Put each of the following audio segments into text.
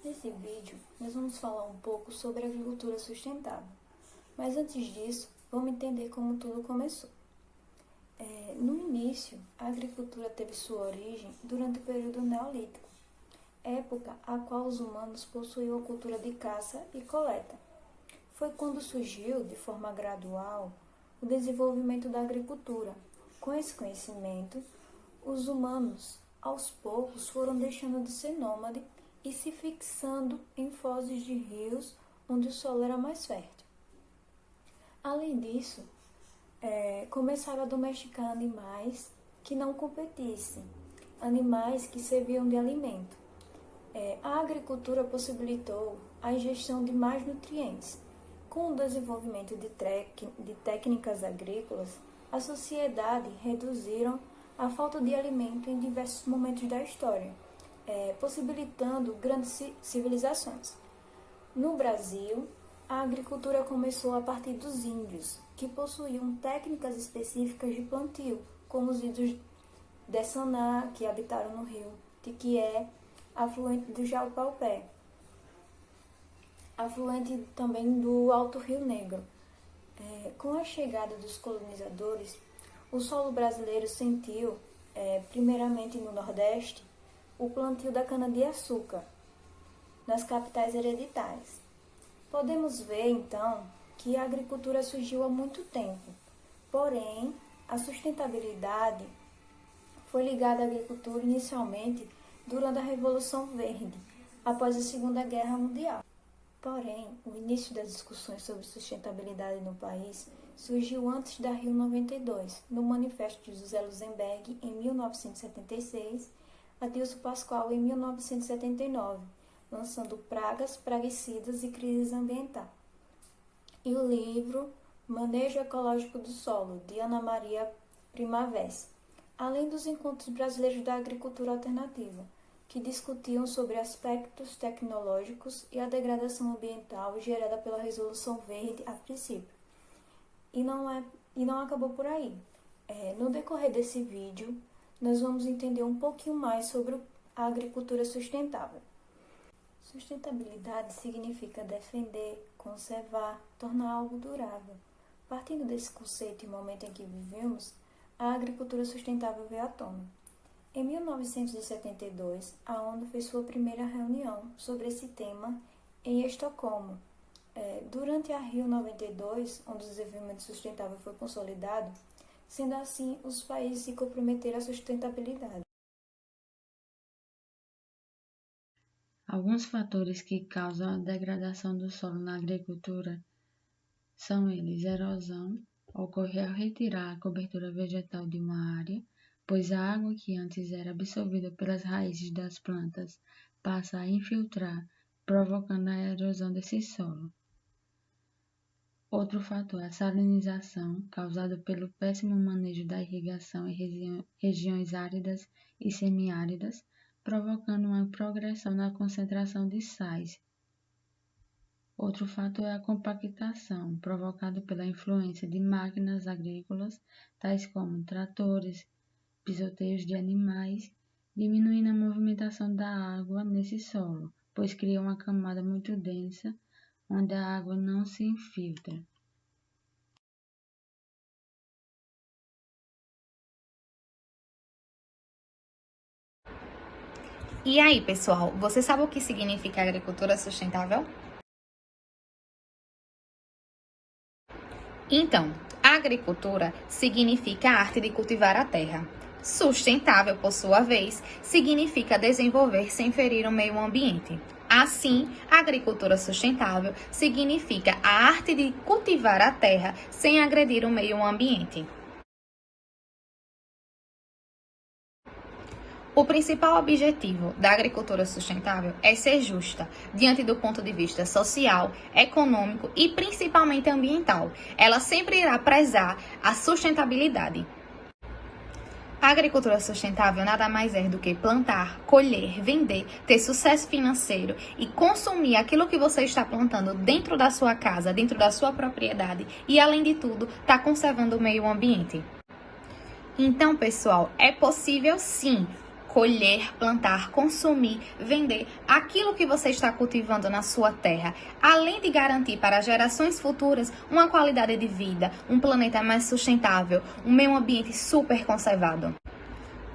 Nesse vídeo, nós vamos falar um pouco sobre a agricultura sustentável. Mas antes disso, vamos entender como tudo começou. No início, a agricultura teve sua origem durante o período neolítico, época a qual os humanos possuíam a cultura de caça e coleta. Foi quando surgiu, de forma gradual, o desenvolvimento da agricultura. Com esse conhecimento, os humanos, aos poucos, foram deixando de ser nômades e se fixando em fozes de rios onde o solo era mais fértil. Além disso, começaram a domesticar animais que não competissem, animais que serviam de alimento. A agricultura possibilitou a ingestão de mais nutrientes. Com o desenvolvimento de técnicas agrícolas, a sociedade reduziram a falta de alimento em diversos momentos da história, possibilitando grandes civilizações. No Brasil, a agricultura começou a partir dos índios, que possuíam técnicas específicas de plantio, como os índios de Saná, que habitaram no rio Tiquié, afluente do Jaupé, afluente também do Alto Rio Negro. Com a chegada dos colonizadores, o solo brasileiro sentiu, primeiramente no Nordeste, o plantio da cana-de-açúcar nas capitais hereditárias. Podemos ver, então, que a agricultura surgiu há muito tempo, porém, a sustentabilidade foi ligada à agricultura inicialmente durante a Revolução Verde, após a Segunda Guerra Mundial. Porém, o início das discussões sobre sustentabilidade no país surgiu antes da Rio 92, no Manifesto de José Lusenberg, em 1976, Adilson Pascoal, em 1979, lançando Pragas, Praguicidas e Crises Ambiental. E o livro Manejo Ecológico do Solo, de Ana Maria Primavera, além dos encontros brasileiros da agricultura alternativa, que discutiam sobre aspectos tecnológicos e a degradação ambiental gerada pela Resolução Verde a princípio. E não acabou por aí. No decorrer desse vídeo, nós vamos entender um pouquinho mais sobre a agricultura sustentável. Sustentabilidade significa defender, conservar, tornar algo durável. Partindo desse conceito e momento em que vivemos, a agricultura sustentável veio à tona. Em 1972, a ONU fez sua primeira reunião sobre esse tema em Estocolmo. Durante a Rio 92, onde o desenvolvimento sustentável foi consolidado, sendo assim, os países se comprometeram à sustentabilidade. Alguns fatores que causam a degradação do solo na agricultura são eles: erosão, ocorre ao retirar a cobertura vegetal de uma área, pois a água que antes era absorvida pelas raízes das plantas passa a infiltrar, provocando a erosão desse solo. Outro fator é a salinização, causada pelo péssimo manejo da irrigação em regiões áridas e semiáridas, provocando uma progressão na concentração de sais. Outro fator é a compactação, provocado pela influência de máquinas agrícolas, tais como tratores, pisoteios de animais, diminuindo a movimentação da água nesse solo, pois cria uma camada muito densa, onde a água não se infiltra. E aí, pessoal, você sabe o que significa agricultura sustentável? Então, agricultura significa a arte de cultivar a terra. Sustentável, por sua vez, significa desenvolver sem ferir o meio ambiente. Assim, a agricultura sustentável significa a arte de cultivar a terra sem agredir o meio ambiente. O principal objetivo da agricultura sustentável é ser justa, diante do ponto de vista social, econômico e principalmente ambiental. Ela sempre irá prezar a sustentabilidade. A agricultura sustentável nada mais é do que plantar, colher, vender, ter sucesso financeiro e consumir aquilo que você está plantando dentro da sua casa, dentro da sua propriedade e, além de tudo, está conservando o meio ambiente. Então, pessoal, é possível sim colher, plantar, consumir, vender aquilo que você está cultivando na sua terra, além de garantir para gerações futuras uma qualidade de vida, um planeta mais sustentável, um meio ambiente super conservado.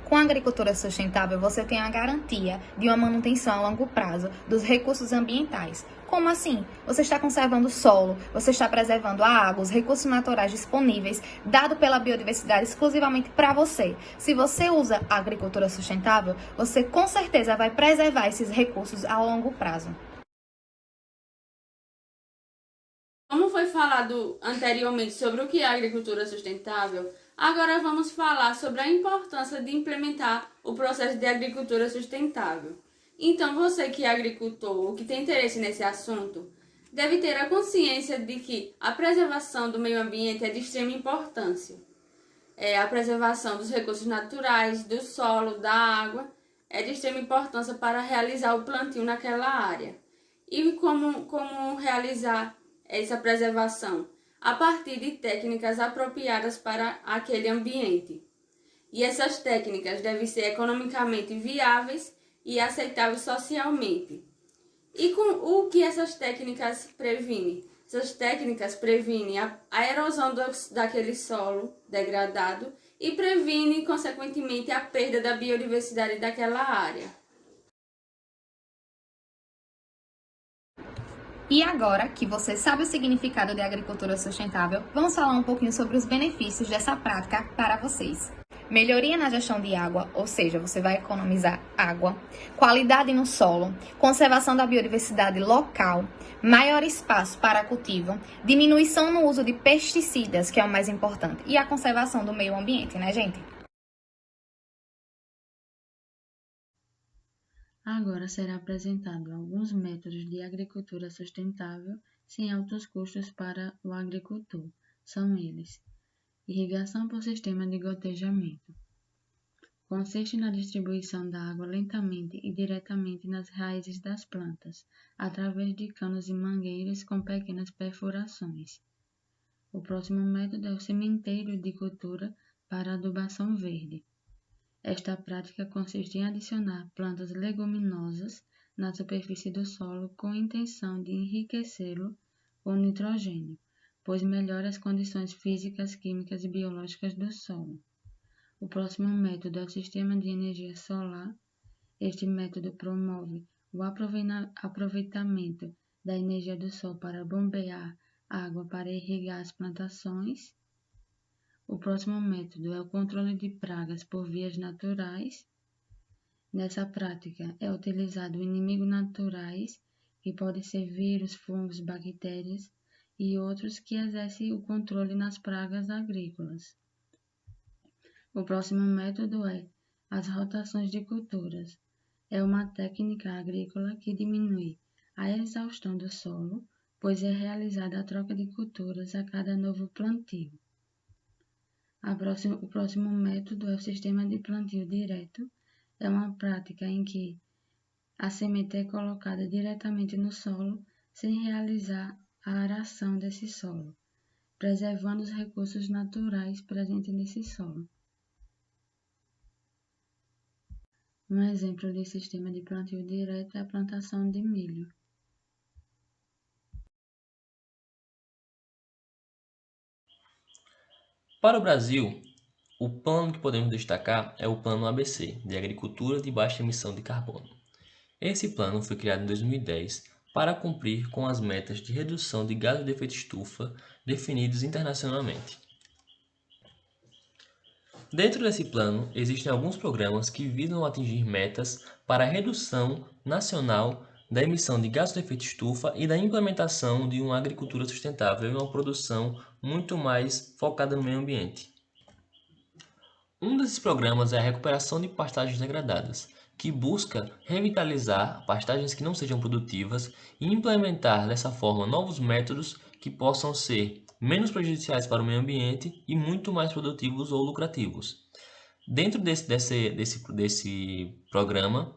Com a agricultura sustentável, você tem a garantia de uma manutenção a longo prazo dos recursos ambientais. Como assim? Você está conservando o solo, você está preservando a água, os recursos naturais disponíveis, dado pela biodiversidade exclusivamente para você. Se você usa a agricultura sustentável, você com certeza vai preservar esses recursos a longo prazo. Como foi falado anteriormente sobre o que é agricultura sustentável, agora vamos falar sobre a importância de implementar o processo de agricultura sustentável. Então, você que é agricultor ou que tem interesse nesse assunto, deve ter a consciência de que a preservação do meio ambiente é de extrema importância. A preservação dos recursos naturais, do solo, da água, é de extrema importância para realizar o plantio naquela área. E como realizar essa preservação? A partir de técnicas apropriadas para aquele ambiente. E essas técnicas devem ser economicamente viáveis e aceitáveis socialmente. E com o que essas técnicas previnem? Essas técnicas previnem a erosão daquele solo degradado e previnem, consequentemente, a perda da biodiversidade daquela área. E agora que você sabe o significado de agricultura sustentável, vamos falar um pouquinho sobre os benefícios dessa prática para vocês. Melhoria na gestão de água, ou seja, você vai economizar água, qualidade no solo, conservação da biodiversidade local, maior espaço para cultivo, diminuição no uso de pesticidas, que é o mais importante, e a conservação do meio ambiente, né, gente? Agora será apresentado alguns métodos de agricultura sustentável sem altos custos para o agricultor. São eles: irrigação por sistema de gotejamento. Consiste na distribuição da água lentamente e diretamente nas raízes das plantas, através de canos e mangueiras com pequenas perfurações. O próximo método é o sementeiro de cultura para adubação verde. Esta prática consiste em adicionar plantas leguminosas na superfície do solo com a intenção de enriquecê-lo com nitrogênio, pois melhora as condições físicas, químicas e biológicas do solo. O próximo método é o sistema de energia solar. Este método promove o aproveitamento da energia do sol para bombear água para irrigar as plantações. O próximo método é o controle de pragas por vias naturais. Nessa prática é utilizado inimigos naturais, que podem ser vírus, fungos, bactérias e outros que exercem o controle nas pragas agrícolas. O próximo método é as rotações de culturas. É uma técnica agrícola que diminui a exaustão do solo, pois é realizada a troca de culturas a cada novo plantio. O próximo método é o sistema de plantio direto. É uma prática em que a semente é colocada diretamente no solo, sem realizar a aração desse solo, preservando os recursos naturais presentes nesse solo. Um exemplo de sistema de plantio direto é a plantação de milho. Para o Brasil, o plano que podemos destacar é o Plano ABC, de Agricultura de Baixa Emissão de Carbono. Esse plano foi criado em 2010 para cumprir com as metas de redução de gases de efeito estufa definidas internacionalmente. Dentro desse plano, existem alguns programas que visam atingir metas para a redução nacional da emissão de gases de efeito estufa e da implementação de uma agricultura sustentável e uma produção muito mais focada no meio ambiente. Um desses programas é a recuperação de pastagens degradadas, que busca revitalizar pastagens que não sejam produtivas e implementar dessa forma novos métodos que possam ser menos prejudiciais para o meio ambiente e muito mais produtivos ou lucrativos. Dentro desse programa,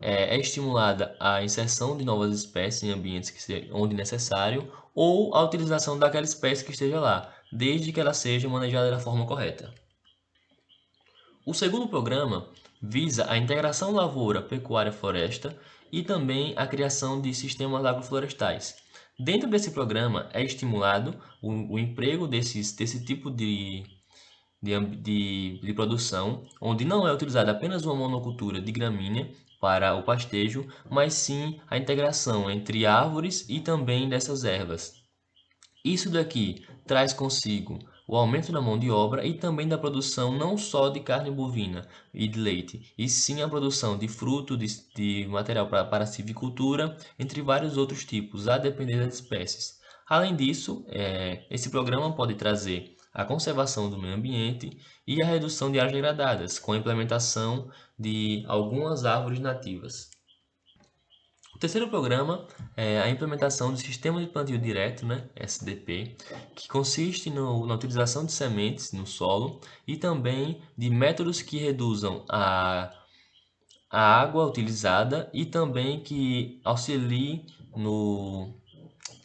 é estimulada a inserção de novas espécies em ambientes onde necessário ou a utilização daquela espécie que esteja lá, desde que ela seja manejada da forma correta. O segundo programa visa a integração lavoura, pecuária, floresta e também a criação de sistemas agroflorestais. Dentro desse programa é estimulado o emprego desse tipo de produção, onde não é utilizada apenas uma monocultura de gramínea para o pastejo, mas sim a integração entre árvores e também dessas ervas. Isso daqui traz consigo o aumento da mão de obra e também da produção não só de carne bovina e de leite, e sim a produção de fruto, de material para a silvicultura, entre vários outros tipos, a depender das espécies. Além disso, esse programa pode trazer a conservação do meio ambiente e a redução de áreas degradadas, com a implementação de algumas árvores nativas. O terceiro programa é a implementação do Sistema de Plantio Direto, SDP, que consiste na utilização de sementes no solo e também de métodos que reduzam a água utilizada e também que auxiliem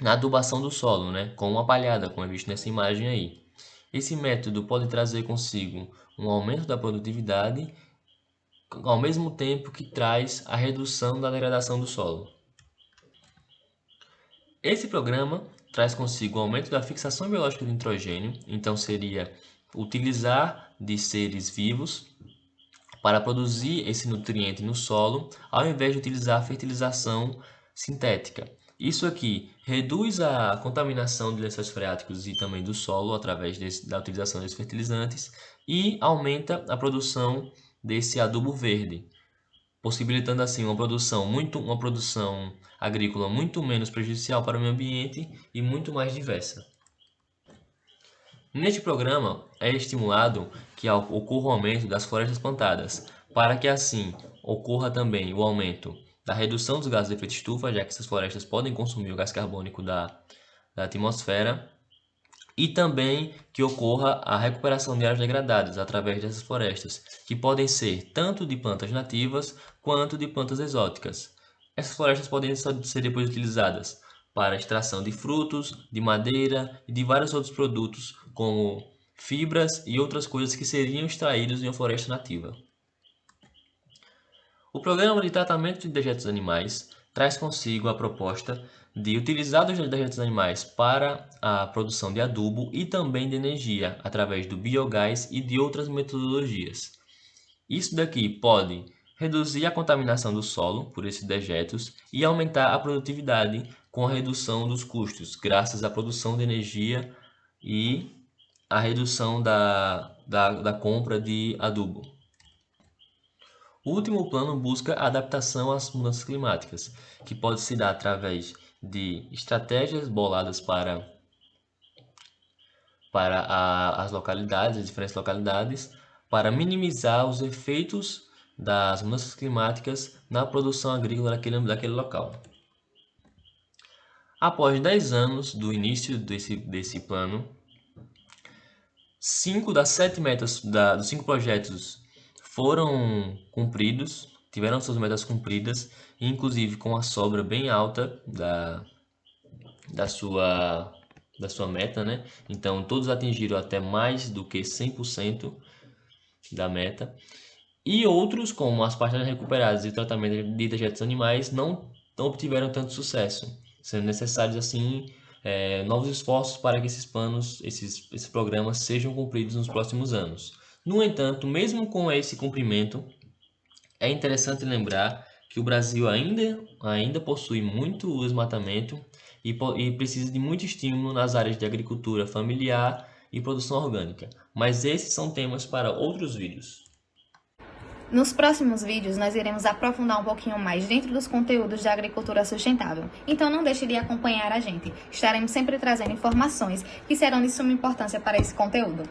na adubação do solo, com uma palhada, como é visto nessa imagem aí. Esse método pode trazer consigo um aumento da produtividade, ao mesmo tempo que traz a redução da degradação do solo. Esse programa traz consigo o aumento da fixação biológica de nitrogênio, então seria utilizar de seres vivos para produzir esse nutriente no solo, ao invés de utilizar a fertilização sintética. Isso aqui reduz a contaminação de lençóis freáticos e também do solo através da utilização desses fertilizantes e aumenta a produção desse adubo verde, possibilitando assim uma produção agrícola muito menos prejudicial para o meio ambiente e muito mais diversa. Neste programa é estimulado que ocorra o aumento das florestas plantadas, para que assim ocorra também o aumento da redução dos gases de efeito estufa, já que essas florestas podem consumir o gás carbônico da atmosfera, e também que ocorra a recuperação de áreas degradadas através dessas florestas, que podem ser tanto de plantas nativas quanto de plantas exóticas. Essas florestas podem ser depois utilizadas para a extração de frutos, de madeira e de vários outros produtos, como fibras e outras coisas que seriam extraídos em uma floresta nativa. O Programa de Tratamento de Dejetos Animais traz consigo a proposta de utilizar os dejetos animais para a produção de adubo e também de energia, através do biogás e de outras metodologias. Isso daqui pode reduzir a contaminação do solo por esses dejetos e aumentar a produtividade com a redução dos custos, graças à produção de energia e a redução da compra de adubo. O último plano busca a adaptação às mudanças climáticas, que pode se dar através de estratégias boladas para as localidades, as diferentes localidades, para minimizar os efeitos das mudanças climáticas na produção agrícola daquele local. Após 10 anos do início desse plano, 5 das 7 metas dos 5 projetos foram cumpridos, tiveram suas metas cumpridas, inclusive com a sobra bem alta da sua meta, Então, todos atingiram até mais do que 100% da meta. E outros, como as pastagens recuperadas e o tratamento de dejetos animais, não obtiveram tanto sucesso, sendo necessários, assim, novos esforços para que esses programas sejam cumpridos nos próximos anos. No entanto, mesmo com esse cumprimento, é interessante lembrar que o Brasil ainda possui muito desmatamento e precisa de muito estímulo nas áreas de agricultura familiar e produção orgânica. Mas esses são temas para outros vídeos. Nos próximos vídeos, nós iremos aprofundar um pouquinho mais dentro dos conteúdos de agricultura sustentável. Então não deixe de acompanhar a gente. Estaremos sempre trazendo informações que serão de suma importância para esse conteúdo.